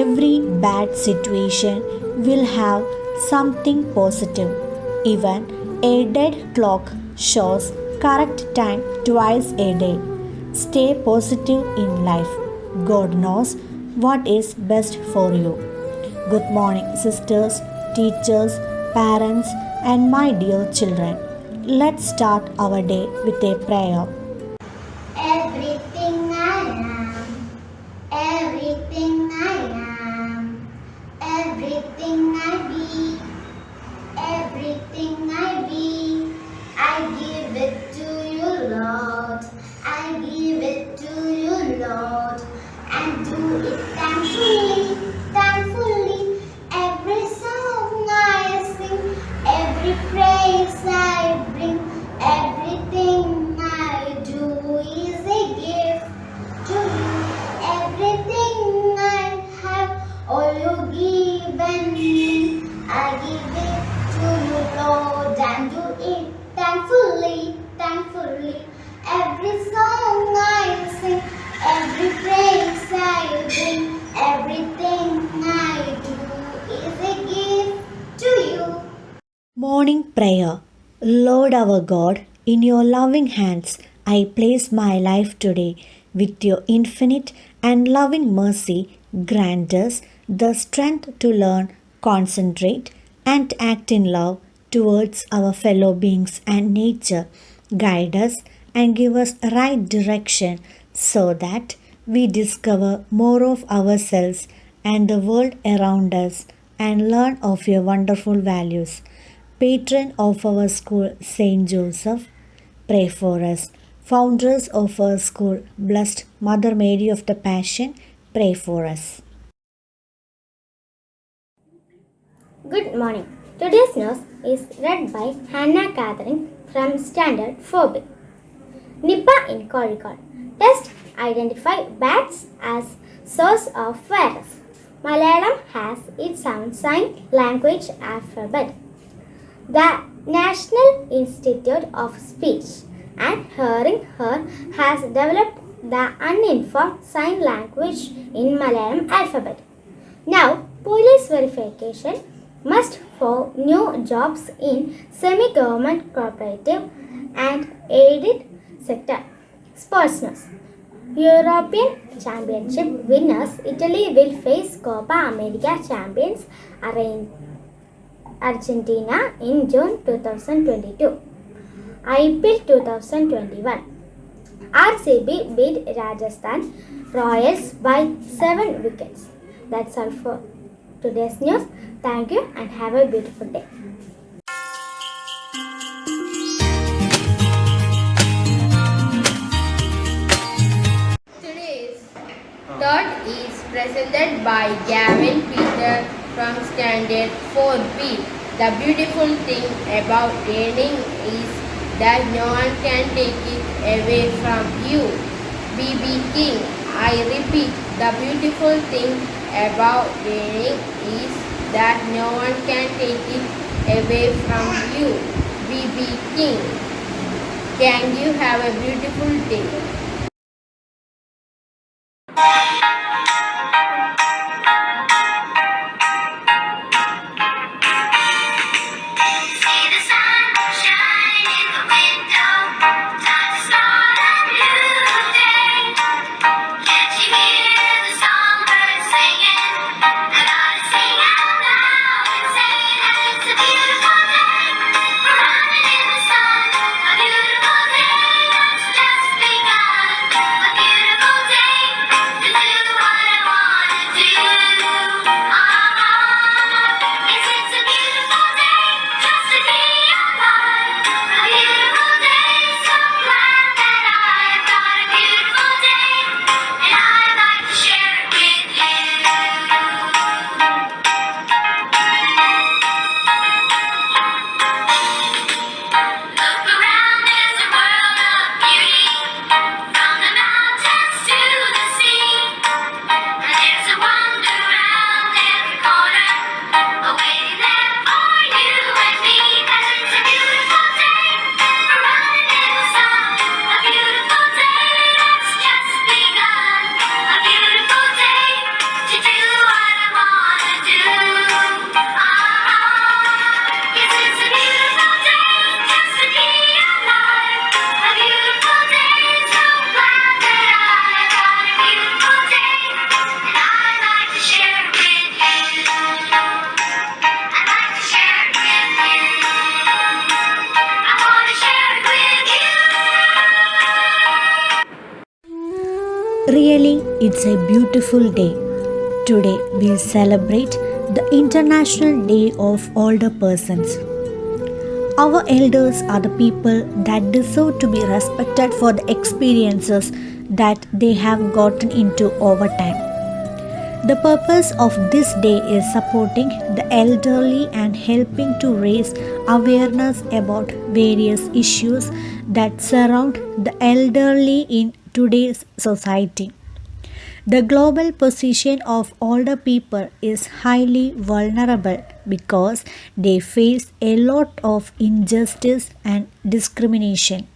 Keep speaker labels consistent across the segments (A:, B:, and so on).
A: Every bad situation will have something positive. Even a dead clock shows correct time twice a day. Stay positive in life. God knows what is best for you. Good morning, sisters, teachers, parents, and my dear children. Let's start our day with a prayer.
B: Everything I am, everything I am, everything I be, everything I be, I give it to you, Lord. I give it to you, Lord, and do it thankfully, thankfully. Every song I sing, every praise I bring, everything I do is a gift to you. Everything I have, all you given me, I give it to you, Lord, and do it thankfully, thankfully. Every song I sing, every praise I bring, everything I do is a gift to you.
A: Morning prayer. Lord our God, in your loving hands I place my life today. With your infinite and loving mercy, grant us the strength to learn, concentrate, and act in love towards our fellow beings and nature. Guide us and give us right direction so that we discover more of ourselves and the world around us and learn of your wonderful values. Patron of our school, St. Joseph, pray for us. Founders of our school, Blessed Mother Mary of the Passion, pray for us.
C: Good morning. Today's news is read by Hannah Catherine from Standard 4B. Nipah in Kozhikode. Test identify bats as source of virus. Malayalam has its own sign language alphabet. The National Institute of Speech and Hearing has developed the uninformed sign language in Malayalam alphabet. Now, police verification must for new jobs in semi-government, cooperative and aided sector. Sports news. European Championship winners Italy will face Copa America champions Argentina in June 2022. IPL 2021. RCB beat Rajasthan Royals by 7 wickets. That's all for today's news. Thank you and have a beautiful day.
D: Today's thought is presented by Gavin Peter from Standard 4B. The beautiful thing about learning is that no one can take it away from you. B.B. King. I repeat, the beautiful thing about learning is that no one can take it away from you. B.B. King. Can you have a beautiful day?
B: See the sun shine in the window. Time to start a new day. Can't you hear the songbirds singing? I gotta sing out loud and say that it's a beautiful day. We're running in the sun. A beautiful day that's just begun.
A: Really, it's a beautiful day. Today we celebrate the International Day of Older Persons. Our elders are the people that deserve to be respected for the experiences that they have gotten into over time. The purpose of this day is supporting the elderly and helping to raise awareness about various issues that surround the elderly in today's society. The global position of older people is highly vulnerable because they face a lot of injustice and discrimination.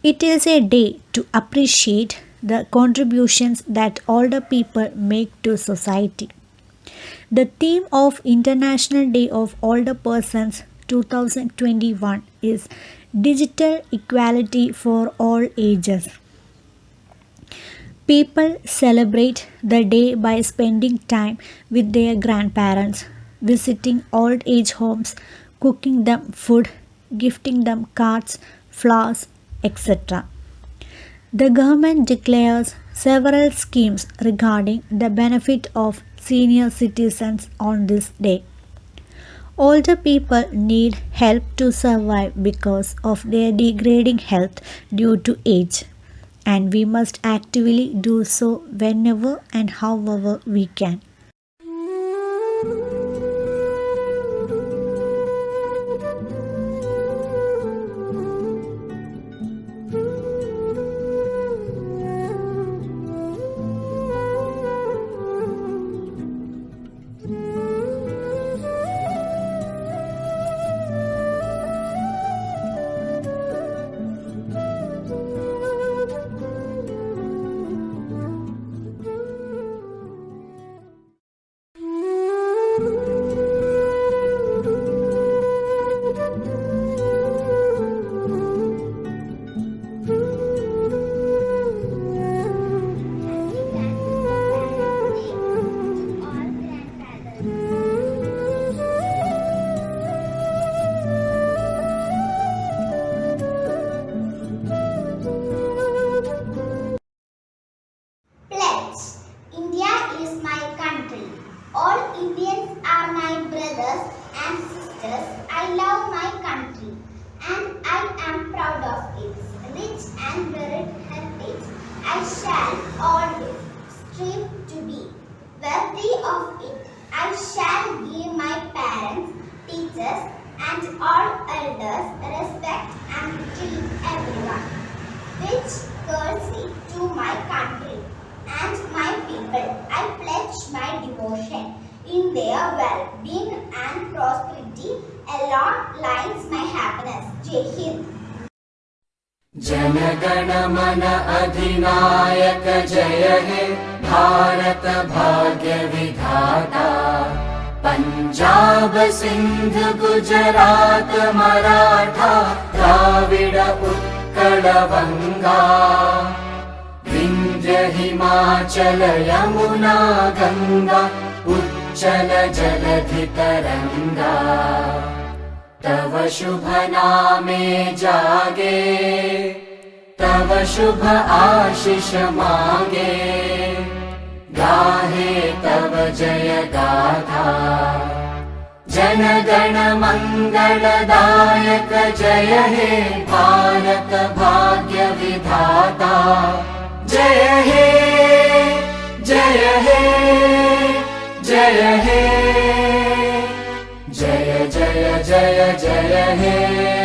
A: It is a day to appreciate the contributions that older people make to society. The theme of International Day of Older Persons 2021 is Digital Equality for All Ages. People celebrate the day by spending time with their grandparents, visiting old age homes, cooking them food, gifting them cards, flowers, etc. The government declares several schemes regarding the benefit of senior citizens on this day. Older people need help to survive because of their degrading health due to age, and we must actively do so whenever and however we can.
B: Pledge. India is my country. All Indians are my brothers and sisters. I love my country and I am proud of its rich and varied heritage. I shall always strive to be worthy of it. I shall give my parents, teachers and all elders respect and treat everyone which courtesy to my country and my people. I pledge my devotion in their well-being and prosperity. Along lies my happiness. Jai Hind.
E: जनगण मन अधिनायक जय हे भारत भाग्य विधाता पंजाब सिंध गुजरात मराठा द्राविड उत्कल बंगा विंध्य हिमाचल यमुना गंगा उच्चल जलधि तरंगा तव शुभ नामे जागे तव शुभ आशीष मांगे गाहे तव जय गाथा जन गण मंगलदायक जय हे भारत भाग्य विधाता जय हे जय हे जय हे जय जय जय जय हे